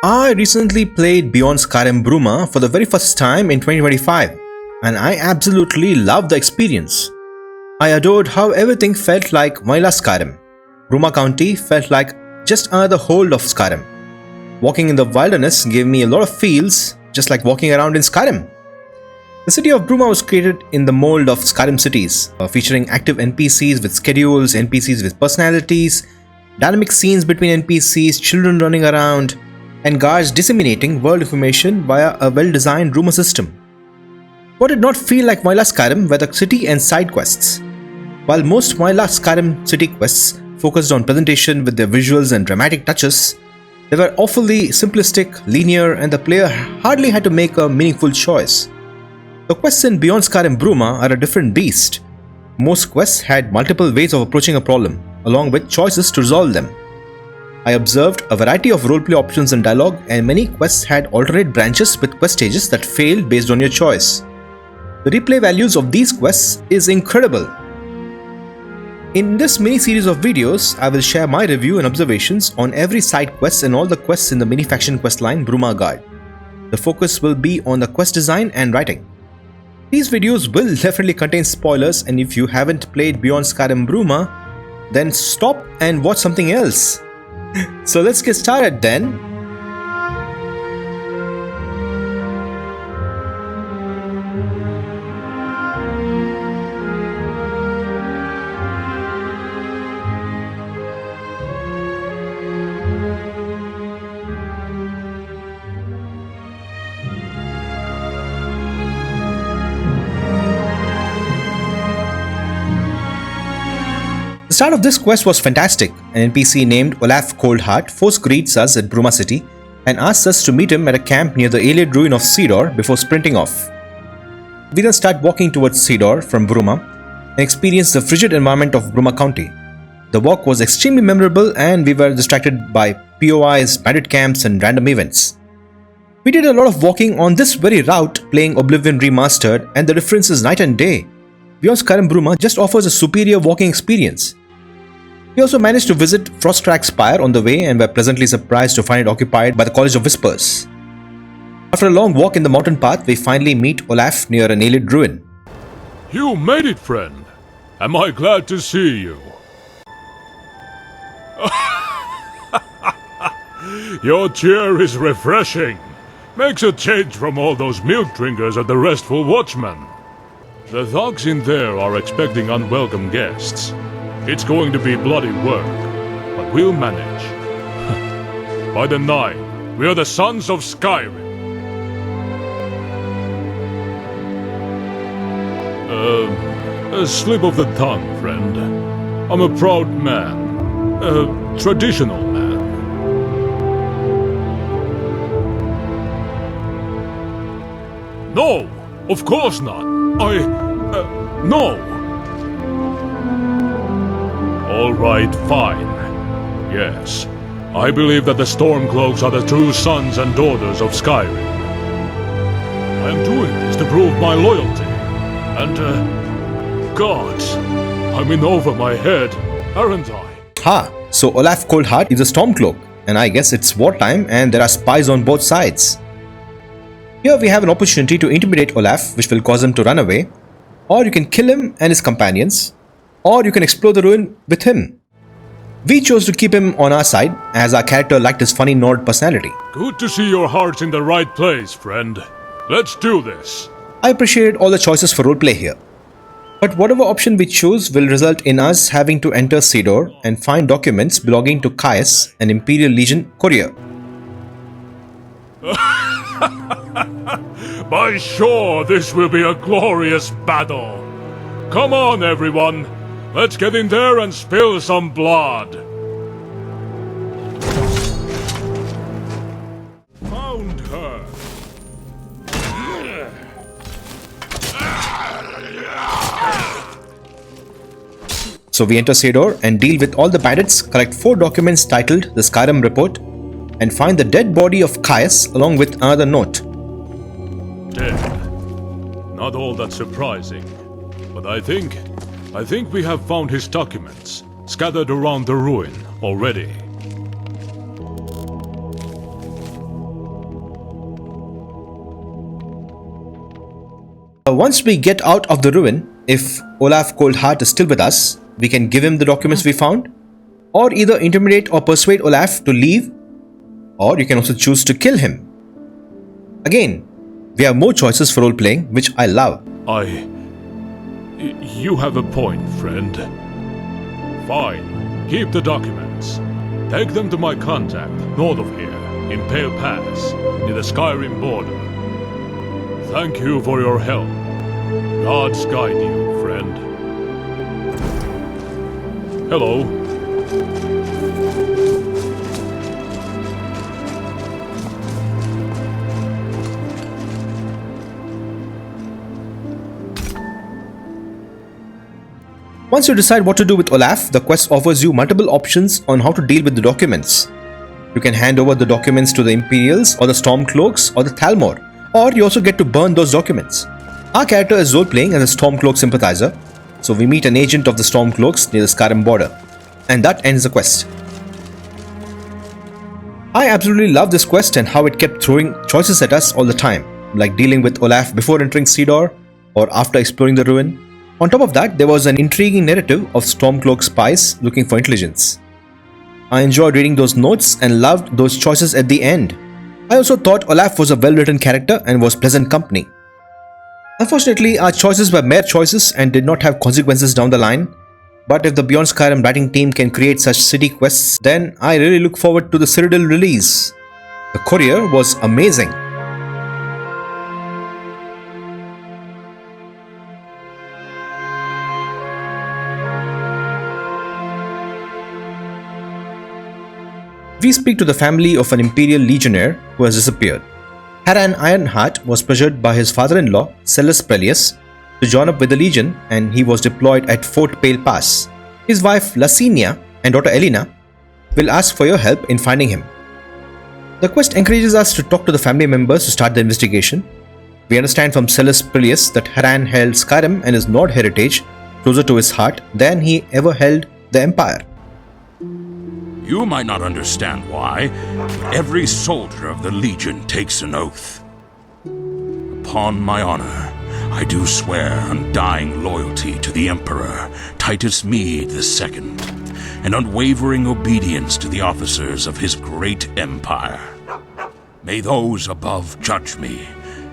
I recently played Beyond Skyrim Bruma for the very first time in 2025, and I absolutely loved the experience. I adored how everything felt like vanilla Skyrim. Bruma County felt like just another hold of Skyrim. Walking in the wilderness gave me a lot of feels, just like walking around in Skyrim. The city of Bruma was created in the mold of Skyrim cities, featuring active NPCs with schedules, NPCs with personalities, dynamic scenes between NPCs, children running around, and guards disseminating world information via a well-designed rumor system. What did not feel like vanilla Skyrim were the city and side quests. While most vanilla Skyrim city quests focused on presentation with their visuals and dramatic touches, they were awfully simplistic, linear, and the player hardly had to make a meaningful choice. The quests in Beyond Skyrim Bruma are a different beast. Most quests had multiple ways of approaching a problem, along with choices to resolve them. I observed a variety of roleplay options and dialogue, and many quests had alternate branches with quest stages that failed based on your choice. The replay values of these quests is incredible. In this mini-series of videos, I will share my review and observations on every side quest and all the quests in the mini-faction questline Bruma Guard. The focus will be on the quest design and writing. These videos will definitely contain spoilers, and if you haven't played Beyond Skyrim Bruma, then stop and watch something else. So let's get started then. The start of this quest was fantastic. An NPC named Olaf Coldheart first greets us at Bruma City and asks us to meet him at a camp near the alien ruin of Cedar before sprinting off. We then start walking towards Cedar from Bruma and experience the frigid environment of Bruma County. The walk was extremely memorable and we were distracted by POIs, bandit camps, and random events. We did a lot of walking on this very route playing Oblivion Remastered, and the difference is night and day. Beyond Skyrim Bruma just offers a superior walking experience. We also managed to visit Frostcrack Spire on the way and were pleasantly surprised to find it occupied by the College of Whispers. After a long walk in the mountain path, we finally meet Olaf near an alien ruin. You made it, friend. Am I glad to see you? Your cheer is refreshing. Makes a change from all those milk drinkers at the Restful Watchman. The thugs in there are expecting unwelcome guests. It's going to be bloody work, but we'll manage. By the Nine, we are the Sons of Skyrim. A slip of the tongue, friend. I'm a proud man. A traditional man. No, of course not. No. All right, fine. Yes, I believe that the Stormcloaks are the true sons and daughters of Skyrim. I am doing this to prove my loyalty. And, gods, I'm in over my head, aren't I? So Olaf Coldheart is a Stormcloak, and I guess it's wartime and there are spies on both sides. Here we have an opportunity to intimidate Olaf, which will cause him to run away, or you can kill him and his companions, or you can explore the ruin with him. We chose to keep him on our side, as our character liked his funny Nord personality. Good to see your heart's in the right place, friend. Let's do this. I appreciated all the choices for roleplay here. But whatever option we choose will result in us having to enter Cedar and find documents belonging to Caius, an Imperial Legion courier. By sure, this will be a glorious battle. Come on, everyone. Let's get in there and spill some blood. Found her. So we enter Cedar and deal with all the bandits, collect 4 documents titled the Skyrim Report, and find the dead body of Caius along with another note. Dead. Not all that surprising. But I think we have found his documents, scattered around the ruin already. once we get out of the ruin, if Olaf Coldheart is still with us, we can give him the documents we found, or either intimidate or persuade Olaf to leave, or you can also choose to kill him. Again, we have more choices for role-playing, which I love. You have a point, friend. Fine, keep the documents. Take them to my contact, north of here, in Pale Pass, near the Skyrim border. Thank you for your help. Gods guide you, friend. Hello. Once you decide what to do with Olaf, the quest offers you multiple options on how to deal with the documents. You can hand over the documents to the Imperials, or the Stormcloaks, or the Thalmor, or you also get to burn those documents. Our character is role-playing as a Stormcloak sympathizer, so we meet an agent of the Stormcloaks near the Skyrim border, and that ends the quest. I absolutely love this quest and how it kept throwing choices at us all the time, like dealing with Olaf before entering Cedar, or after exploring the ruin. On top of that, there was an intriguing narrative of Stormcloak spies looking for intelligence. I enjoyed reading those notes and loved those choices at the end. I also thought Olaf was a well-written character and was pleasant company. Unfortunately, our choices were mere choices and did not have consequences down the line. But if the Beyond Skyrim writing team can create such city quests, then I really look forward to the Cyrodiil release. The Courier was amazing. We speak to the family of an Imperial Legionnaire who has disappeared. Haran Ironheart was pressured by his father-in-law, Sellus Prelius, to join up with the Legion, and he was deployed at Fort Pale Pass. His wife Lasinia and daughter Elena will ask for your help in finding him. The quest encourages us to talk to the family members to start the investigation. We understand from Sellus Prelius that Haran held Skyrim and his Nord heritage closer to his heart than he ever held the Empire. You might not understand why, but every soldier of the Legion takes an oath. Upon my honor, I do swear undying loyalty to the Emperor, Titus Mede II, and unwavering obedience to the officers of his great empire. May those above judge me,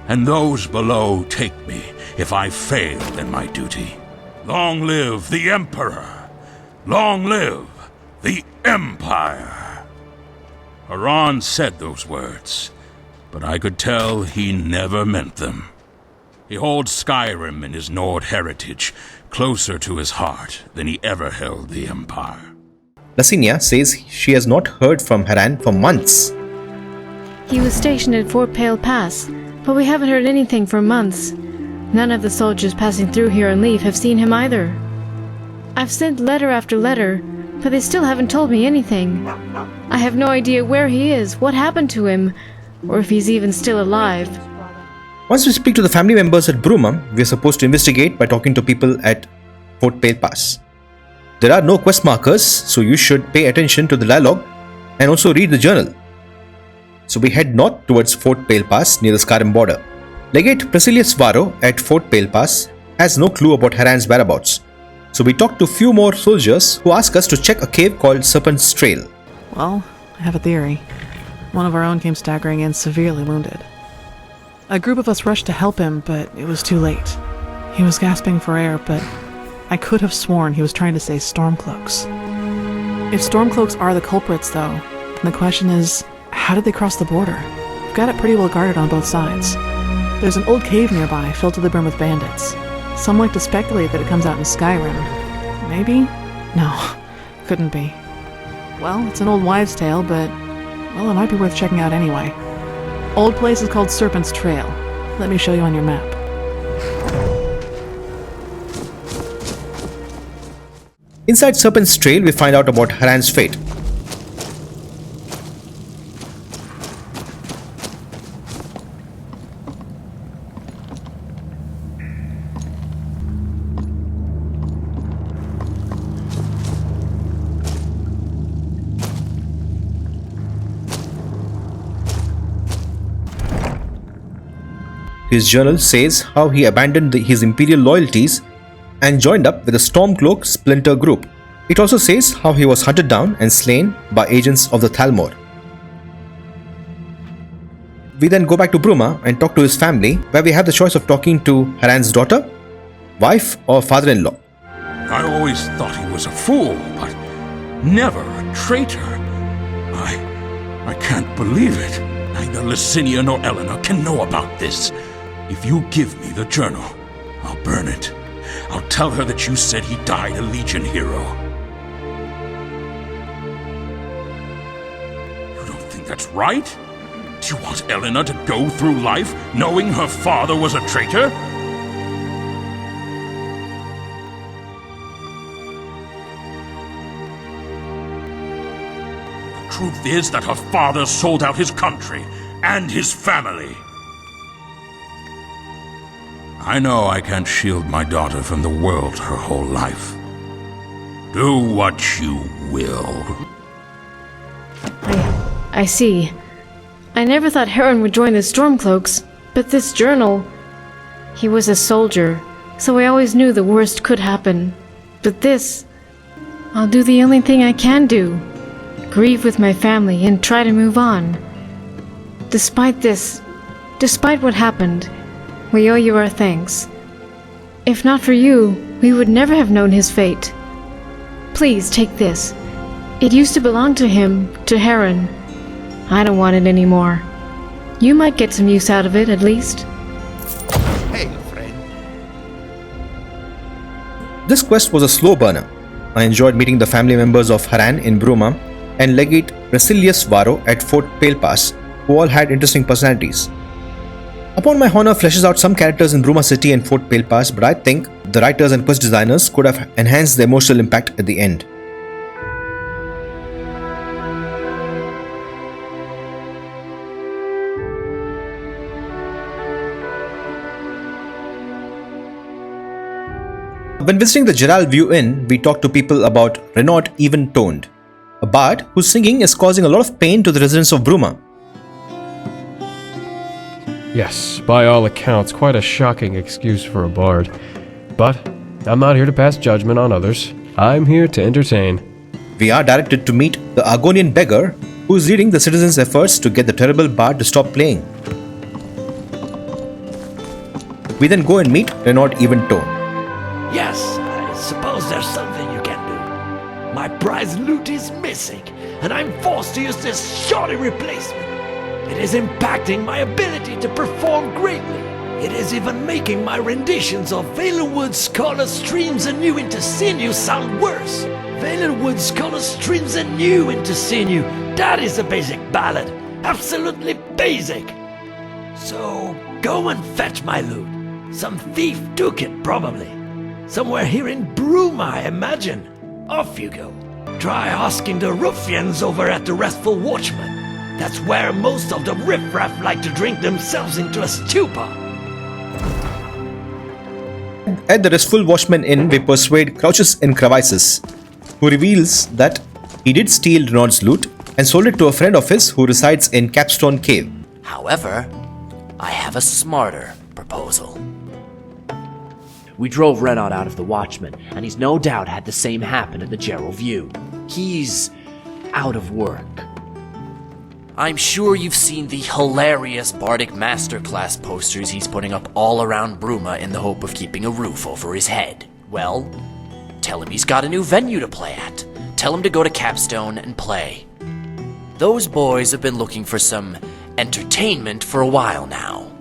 and those below take me if I fail in my duty. Long live the Emperor! Long live the Empire! Haran said those words, but I could tell he never meant them. He holds Skyrim and his Nord heritage closer to his heart than he ever held the Empire. Lasinia says she has not heard from Haran for months. He was stationed at Fort Pale Pass, but we haven't heard anything for months. None of the soldiers passing through here on leave have seen him either. I've sent letter after letter, but they still haven't told me anything. I have no idea where he is, what happened to him, or if he's even still alive. Once we speak to the family members at Bruma, we are supposed to investigate by talking to people at Fort Pale Pass. There are no quest markers, so you should pay attention to the dialogue and also read the journal. So we head north towards Fort Pale Pass near the Skyrim border. Legate Priscillius Varro at Fort Pale Pass has no clue about Haran's whereabouts. So we talk to few more soldiers who ask us to check a cave called Serpent's Trail. Well, I have a theory. One of our own came staggering in severely wounded. A group of us rushed to help him, but it was too late. He was gasping for air, but I could have sworn he was trying to say Stormcloaks. If Stormcloaks are the culprits, though, then the question is, how did they cross the border? We've got it pretty well guarded on both sides. There's an old cave nearby filled to the brim with bandits. Some like to speculate that it comes out in Skyrim. Maybe? No, couldn't be. Well, it's an old wives' tale, but, well, it might be worth checking out anyway. Old place is called Serpent's Trail. Let me show you on your map. Inside Serpent's Trail, we find out about Haran's fate. his journal says how he abandoned his imperial loyalties and joined up with the Stormcloak splinter group. It also says how he was hunted down and slain by agents of the Thalmor. We then go back to Bruma and talk to his family, where we have the choice of talking to Haran's daughter, wife, or father-in-law. I always thought he was a fool, but never a traitor. I can't believe it. Neither Licinia nor Eleanor can know about this. If you give me the journal, I'll burn it. I'll tell her that you said he died a Legion hero. You don't think that's right? Do you want Eleanor to go through life knowing her father was a traitor? The truth is that her father sold out his country and his family. I know I can't shield my daughter from the world her whole life. Do what you will. I see. I never thought Heron would join the Stormcloaks, but this journal... He was a soldier, so I always knew the worst could happen. But this... I'll do the only thing I can do. Grieve with my family and try to move on. Despite this, despite what happened, we owe you our thanks. If not for you, we would never have known his fate. Please take this. It used to belong to him, to Heron. I don't want it anymore. You might get some use out of it, at least. Hey, friend. This quest was a slow burner. I enjoyed meeting the family members of Haran in Bruma and Legate Resilius Varo at Fort Pale Pass, who all had interesting personalities. Upon My Honor fleshes out some characters in Bruma City and Fort Pale Pass, but I think the writers and quest designers could have enhanced the emotional impact at the end. When visiting the Gerald View Inn, we talked to people about Renaud Even-Toned, a bard whose singing is causing a lot of pain to the residents of Bruma. Yes, by all accounts, quite a shocking excuse for a bard. But I'm not here to pass judgment on others. I'm here to entertain. We are directed to meet the Argonian beggar, who is leading the citizens' efforts to get the terrible bard to stop playing. We then go and meet Renaud Even-Toned. Yes, I suppose there's something you can do. My prize loot is missing, and I'm forced to use this shoddy replacement. It is impacting my ability to perform greatly. It is even making my renditions of Valenwood's Color Streams Anew into Sinew sound worse. Valenwood's Color Streams Anew into Sinew. That is a basic ballad. Absolutely basic. So, go and fetch my loot. Some thief took it, probably. Somewhere here in Bruma, I imagine. Off you go. Try asking the ruffians over at the Restful Watchman. That's where most of the riffraff like to drink themselves into a stupor. At the Restful Watchman Inn, we persuade Crouches in Crevices, who reveals that he did steal Renaud's loot and sold it to a friend of his who resides in Capstone Cave. However, I have a smarter proposal. We drove Renaud out of the Watchman, and he's no doubt had the same happen at the Gerald View. He's out of work. I'm sure you've seen the hilarious Bardic Masterclass posters he's putting up all around Bruma in the hope of keeping a roof over his head. Well, tell him he's got a new venue to play at. Tell him to go to Capstone and play. Those boys have been looking for some entertainment for a while now.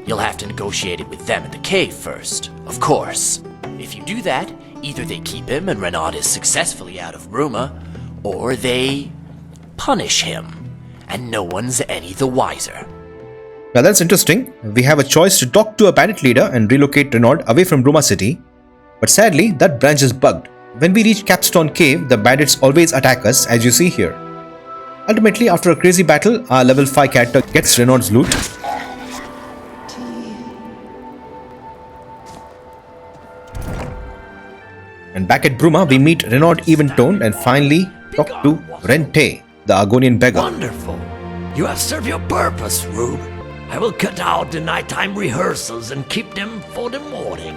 You'll have to negotiate it with them at the cave first, of course. If you do that, either they keep him and Renaud is successfully out of Bruma, or they punish him. And no one's any the wiser. Now that's interesting. We have a choice to talk to a bandit leader and relocate Renaud away from Bruma City. But sadly, that branch is bugged. When we reach Capstone Cave, the bandits always attack us, as you see here. Ultimately, after a crazy battle, our level 5 character gets Renaud's loot. And back at Bruma, we meet Renaud Even-Toned and finally talk to Rente, the Argonian beggar. Wonderful. You have served your purpose, Rube. I will cut out the nighttime rehearsals and keep them for the morning.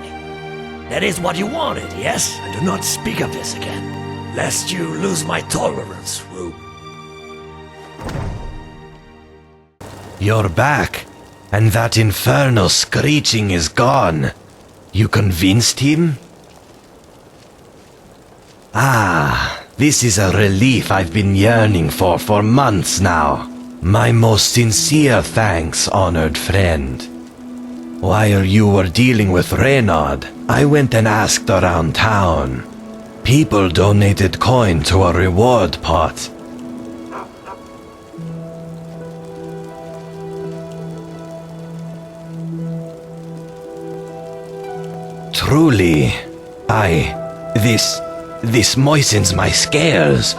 That is what you wanted, yes? And do not speak of this again, lest you lose my tolerance, Rube. You're back, and that infernal screeching is gone. You convinced him? Ah, this is a relief I've been yearning for months now. My most sincere thanks, honored friend. While you were dealing with Reynard, I went and asked around town. People donated coin to a reward pot. Truly, this moistens my scales.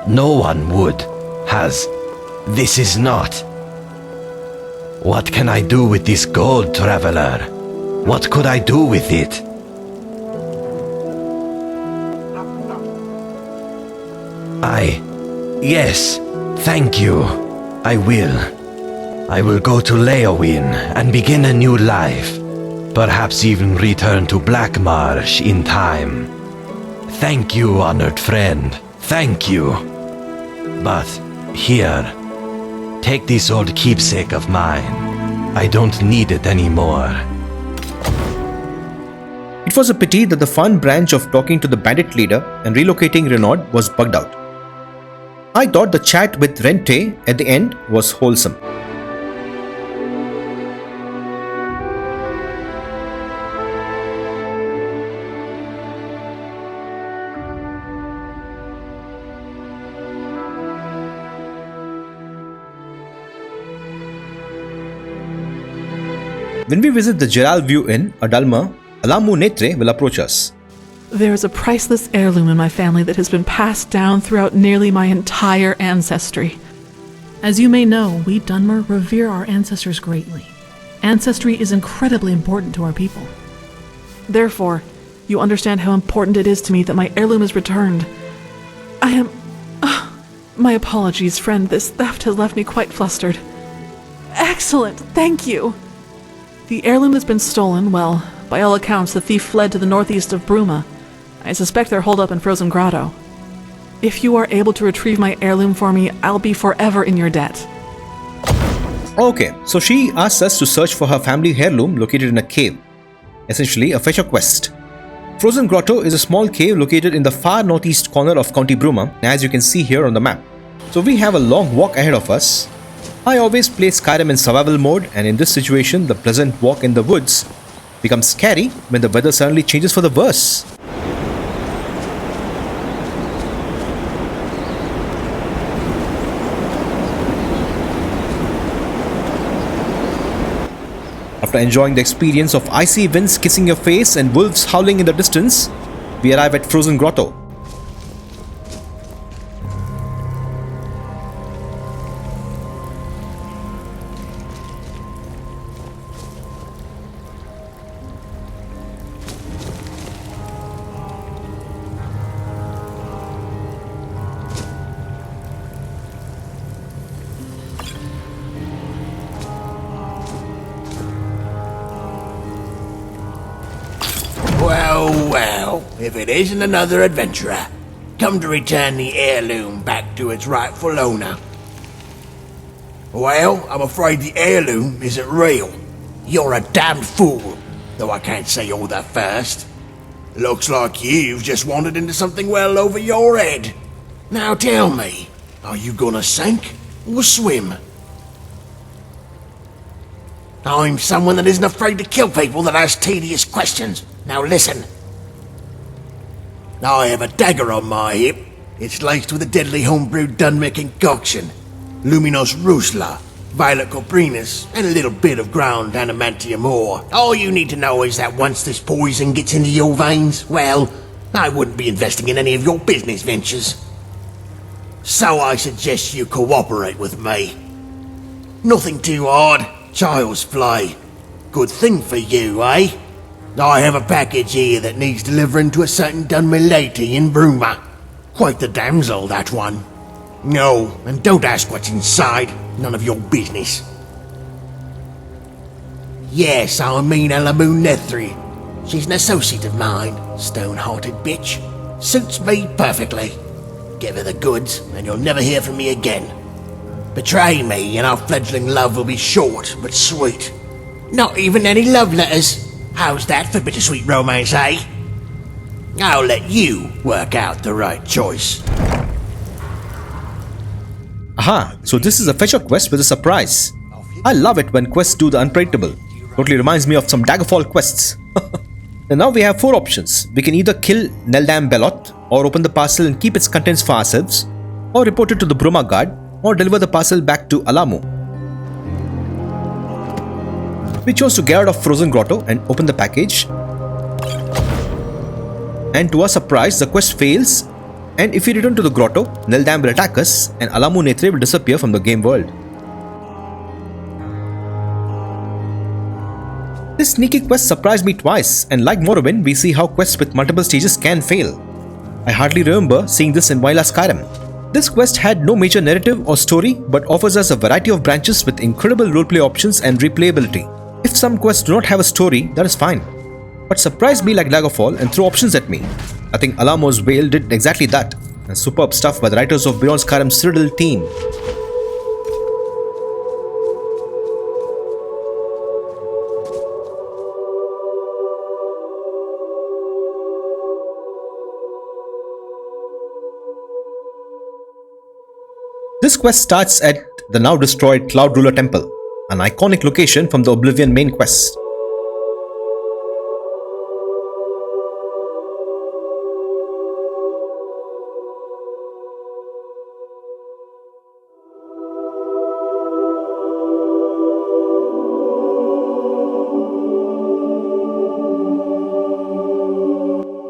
No one would, has. This is not. What can I do with this gold, traveler? What could I do with it? Yes, thank you. I will. I will go to Leowin and begin a new life. Perhaps even return to Blackmarsh in time. Thank you, honored friend. Thank you. But, here. Take this old keepsake of mine. I don't need it anymore. It was a pity that the fun branch of talking to the bandit leader and relocating Renaud was bugged out. I thought the chat with Rente at the end was wholesome. When we visit the Gerald View Inn, Adalma, Alammu Netre will approach us. There is a priceless heirloom in my family that has been passed down throughout nearly my entire ancestry. As you may know, we Dunmer revere our ancestors greatly. Ancestry is incredibly important to our people. Therefore, you understand how important it is to me that my heirloom is returned. I am... my apologies, friend. This theft has left me quite flustered. Excellent, thank you! The heirloom has been stolen. Well, by all accounts, the thief fled to the northeast of Bruma. I suspect they're holed up in Frozen Grotto. If you are able to retrieve my heirloom for me, I'll be forever in your debt. Okay, so she asks us to search for her family heirloom located in a cave. Essentially, a fetcher quest. Frozen Grotto is a small cave located in the far northeast corner of County Bruma, as you can see here on the map. So we have a long walk ahead of us. I always play Skyrim in survival mode, and in this situation, the pleasant walk in the woods becomes scary when the weather suddenly changes for the worse. After enjoying the experience of icy winds kissing your face and wolves howling in the distance, we arrive at Frozen Grotto. Well, if it isn't another adventurer, come to return the heirloom back to its rightful owner. Well, I'm afraid the heirloom isn't real. You're a damned fool, though I can't say all that fast. Looks like you've just wandered into something well over your head. Now tell me, are you gonna sink or swim? I'm someone that isn't afraid to kill people that ask tedious questions. Now listen. I have a dagger on my hip. It's laced with a deadly homebrewed Dunmer concoction. Luminos Rusla, Violet Coprinus, and a little bit of ground adamantium ore. All you need to know is that once this poison gets into your veins, well, I wouldn't be investing in any of your business ventures. So I suggest you cooperate with me. Nothing too hard. Child's play. Good thing for you, eh? I have a package here that needs delivering to a certain Dunmer lady in Bruma. Quite the damsel, that one. No, and don't ask what's inside. None of your business. Yes, I mean Alammu Nethri. She's an associate of mine, stone-hearted bitch. Suits me perfectly. Give her the goods, and you'll never hear from me again. Betray me, and our fledgling love will be short but sweet. Not even any love letters. How's that for bittersweet romance, eh? I'll let you work out the right choice. Aha, so this is a fetcher quest with a surprise. I love it when quests do the unpredictable. Totally reminds me of some Daggerfall quests. And now we have 4 options. We can either kill Neldam Belot, or open the parcel and keep its contents for ourselves, or report it to the Bruma Guard, or deliver the parcel back to Alammu. We chose to get out of Frozen Grotto and open the package. And to our surprise, the quest fails, and if we return to the grotto, Neldam will attack us and Alammu Nethri will disappear from the game world. This sneaky quest surprised me twice, and like Morrowind, we see how quests with multiple stages can fail. I hardly remember seeing this in Beyond Skyrim. This quest had no major narrative or story, but offers us a variety of branches with incredible roleplay options and replayability. If some quests do not have a story, that is fine. But surprise me like Daggerfall and throw options at me. I think Alammu's Veil did exactly that, and superb stuff by the writers of Beyond Skyrim's Citadel team. This quest starts at the now destroyed Cloud Ruler Temple, an iconic location from the Oblivion main quest.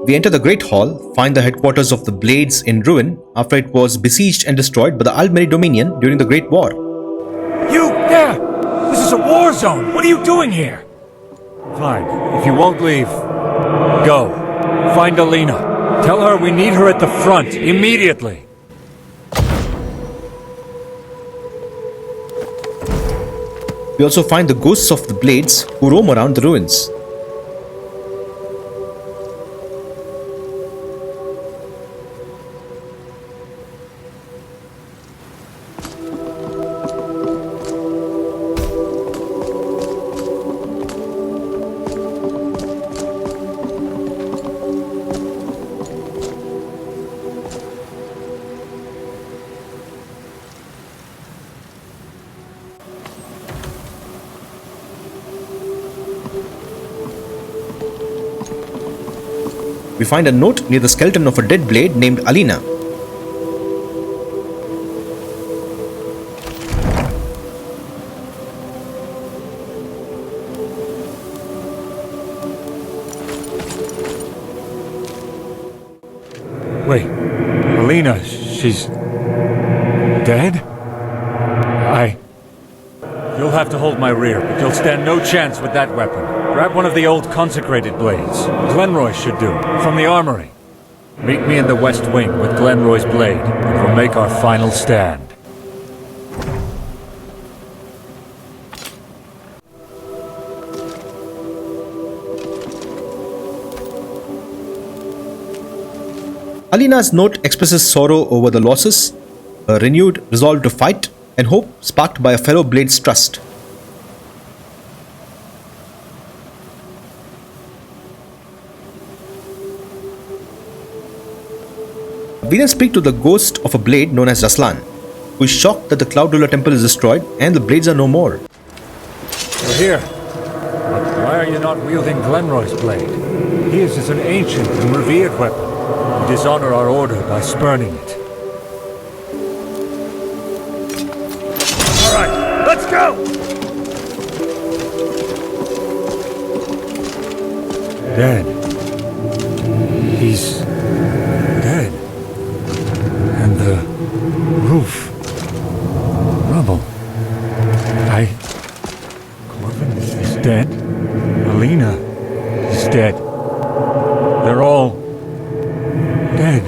We enter the Great Hall, find the headquarters of the Blades in ruin after it was besieged and destroyed by the Aldmeri Dominion during the Great War. You there! This is a war zone! What are you doing here? Fine. If you won't leave, go. Find Alina. Tell her we need her at the front, immediately. We also find the ghosts of the Blades who roam around the ruins. We find a note near the skeleton of a dead blade named Alina. Wait. Alina, she's... dead? You'll have to hold my rear, but you'll stand no chance with that weapon. Grab one of the old consecrated blades. Glenroy should do, from the armory. Meet me in the west wing with Glenroy's blade, and we'll make our final stand. Alina's note expresses sorrow over the losses, a renewed resolve to fight, and hope sparked by a fellow Blade's trust. We then speak to the ghost of a blade known as Raslan, who is shocked that the Cloud Ruler Temple is destroyed and the blades are no more. You're here. But why are you not wielding Glenroy's blade? His is an ancient and revered weapon. You dishonor our order by spurning it. Alright, let's go! Dead. He's... dead. And the roof. Rubble. Corvin is dead. Alina is dead. They're all dead.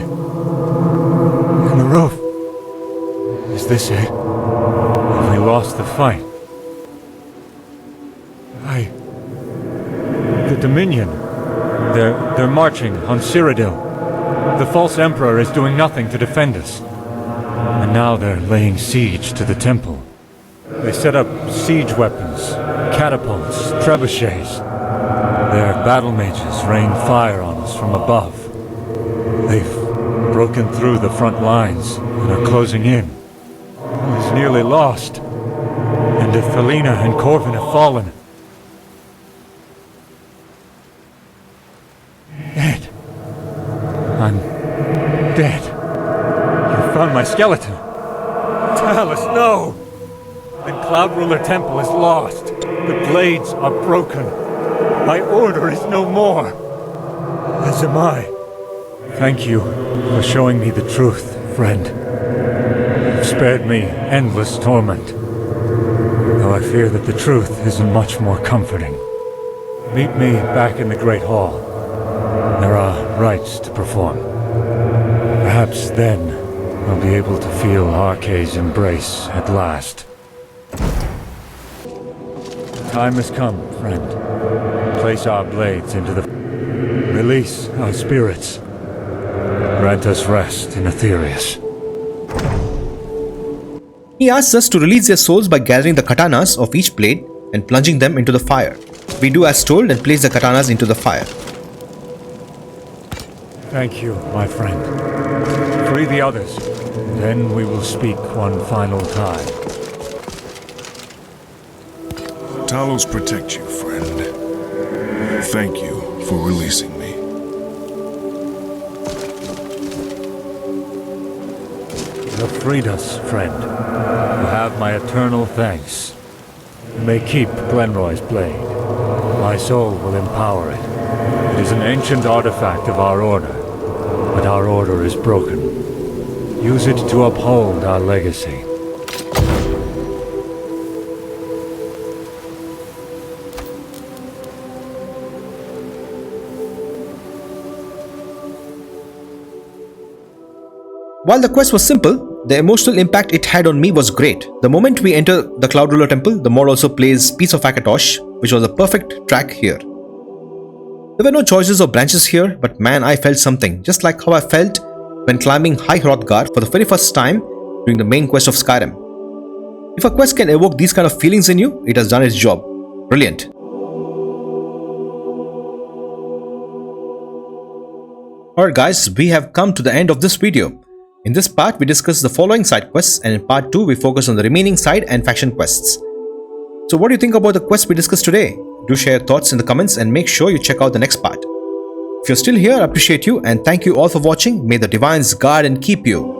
And the roof. Is this it? Have we lost the fight? They're marching on Cyrodiil. The false emperor is doing nothing to defend us. And now they're laying siege to the temple. They set up siege weapons, catapults, trebuchets. Their battle mages rain fire on us from above. They've broken through the front lines and are closing in. It's nearly lost. And if Felina and Corvin have fallen... Dead. I'm dead. You found my skeleton. Talus, no! The Cloud Ruler Temple is lost. The blades are broken. My order is no more. As am I. Thank you for showing me the truth, friend. You've spared me endless torment. Though I fear that the truth isn't much more comforting. Meet me back in the Great Hall. There are rites to perform. Perhaps then I'll be able to feel Arkay's embrace at last. Time has come, friend. Place our blades into the... Release our spirits. Grant us rest in Aetherius. He asks us to release their souls by gathering the katanas of each blade and plunging them into the fire. We do as told and place the katanas into the fire. Thank you, my friend. Free the others. Then we will speak one final time. Talos protect you, friend. Thank you for releasing me. You have freed us, friend. You have my eternal thanks. You may keep Glenroy's blade. My soul will empower it. It is an ancient artifact of our order, but our order is broken. Use it to uphold our legacy. While the quest was simple, the emotional impact it had on me was great. The moment we enter the Cloud Ruler Temple, the mod also plays Piece of Akatosh, which was a perfect track here. There were no choices or branches here, but man, I felt something, just like how I felt when climbing High Hrothgar for the very first time during the main quest of Skyrim. If a quest can evoke these kind of feelings in you, it has done its job. Brilliant. Alright guys, we have come to the end of this video. In this part, we discuss the following side quests, and in part 2, we focus on the remaining side and faction quests. So what do you think about the quests we discussed today? Do share your thoughts in the comments and make sure you check out the next part. If you're still here, I appreciate you and thank you all for watching. May the Divines guard and keep you.